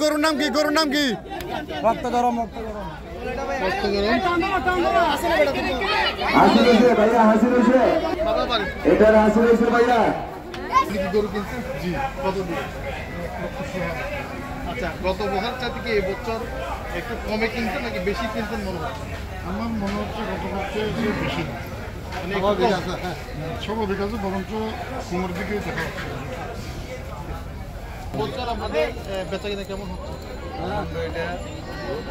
গরুর নাম কি? গরুর নাম কি? রক্ত গরম গরু কিনছেন? জি। কত দিন? আচ্ছা, গত বছর চাইতে কি এই বছর একটু কমে কিনছেন নাকি বেশি কিনছেন মনে হচ্ছে? আমার মনে হচ্ছে গত বছর বেশি স্বাভাবিক আছে, বরঞ্চ কোমর দিকে দেখা হচ্ছে। বছর আমাদের বেচা কিনা কেমন হচ্ছে? এটা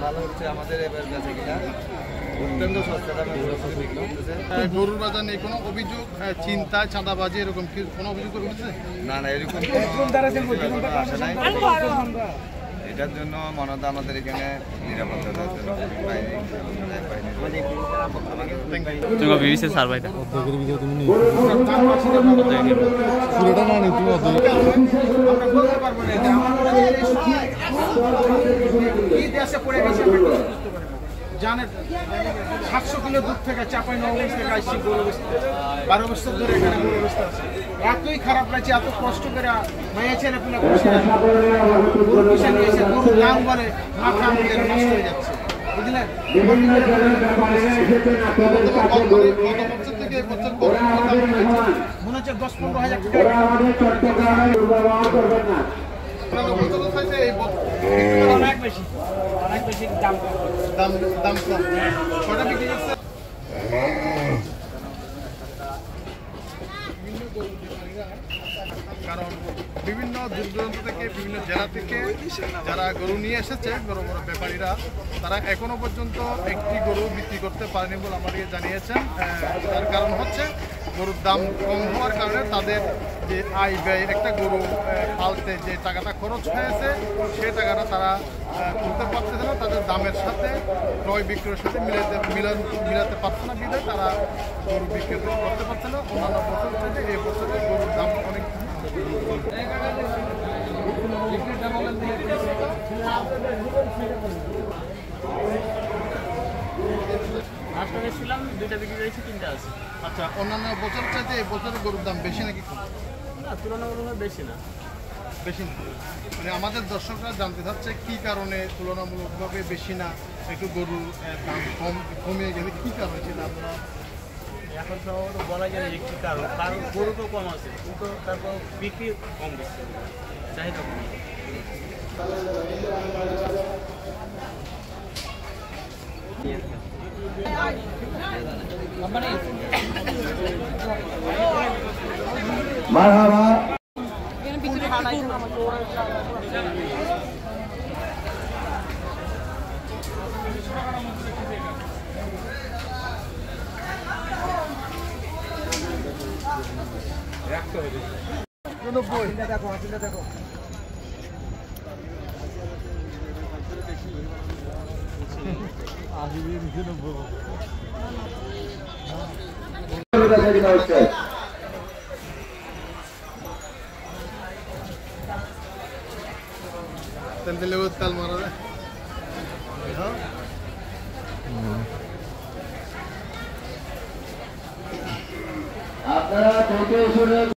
ভালো হচ্ছে আমাদের এবার বেচা কিনা অত্যন্ত সস্তা দামে বিক্রি করতেছে। গরুর বাজার নিয়ে কোনো অভিযোগ, চিন্তা, চাঁদাবাজি এরকম কি কোনো অভিযোগ উঠেছে? না না, এরকম আসে নাই। এটার জন্য মনে হয় আমাদের এখানে নিরাপত্তা জানেন 700 কিলো দূর থেকে চাপাই নবগঞ্জ থেকে আসছি গরু বেচতে, 12 বছর ধরে এখানে গরু বেচতে আছে। এতই খারাপ লাগছে, এত কষ্ট করে মায়া ছেলে পুলে গরুর দাম বলে মাথা আমাদের নষ্ট হয়ে যাচ্ছে, বুঝলেন? মনে হচ্ছে 10-15 হাজার টাকা। অনেক বেশি দাম দাম কম। কটা বিক্রি করছে? কারণ বিভিন্ন দূর দূরান্ত থেকে, বিভিন্ন জেলা থেকে যারা গরু নিয়ে এসেছে বড় বড় ব্যাপারীরা, তারা এখনো পর্যন্ত একটি গরু বিক্রি করতে পারেনি বলে আমাদেরকে জানিয়েছেন। তার কারণ হচ্ছে গরুর দাম কম হওয়ার কারণে তাদের যে আয় ব্যয়, একটা গরু পালতে যে টাকাটা খরচ হয়েছে সেই টাকাটা তারা তুলতে পারতেছে না, তাদের দামের সাথে ক্রয় বিক্রয়ের সাথে মিলাতে পারছে না, বিধায় তারা গরু বিক্রি করতে পারছে না। অন্যান্য বছর থেকে এই বছরে গরুর দাম অনেক ছিলাম, 2টা বিক্রি করেছি, 3টা আছে। আচ্ছা, অন্যান্য বছর চাইতে এই বছরের গরুর দাম বেশি নাকি কম? না, তুলনামূলকভাবে বেশি না। বেশি না, মানে আমাদের দর্শকরা জানতে চাচ্ছে কি কারণে তুলনামূলকভাবে বেশি না, একটু গরুর দাম কমে গেলে কি কারণ ছিল? আমরা এখন সম্ভবত বলা যায় একটি কারণ গরু তো কম আছে, কিন্তু তারপর বিক্রি কম দিচ্ছে, চাহিদা কম। দেখো তেল মারা যায়। আপনারা